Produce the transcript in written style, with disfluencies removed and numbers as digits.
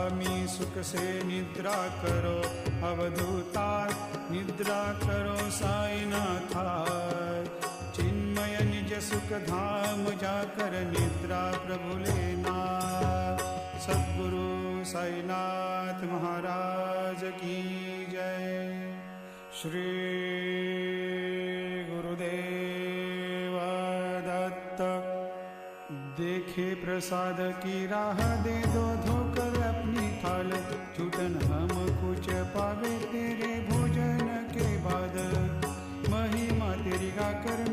स्वामी सुख से निद्रा करो, अवधूता निद्रा करो साईनाथा। चिन्मय निज सुख धाम जाकर निद्रा प्रभु लेना। सद्गुरु साईनाथ महाराज की जय। श्री गुरुदेव दत्त। देखे प्रसाद की राह, दे दो धोकर अपनी थाल। छूटन हम कुछ पावे तेरे भोजन के बाद, महिमा तेरी गाकर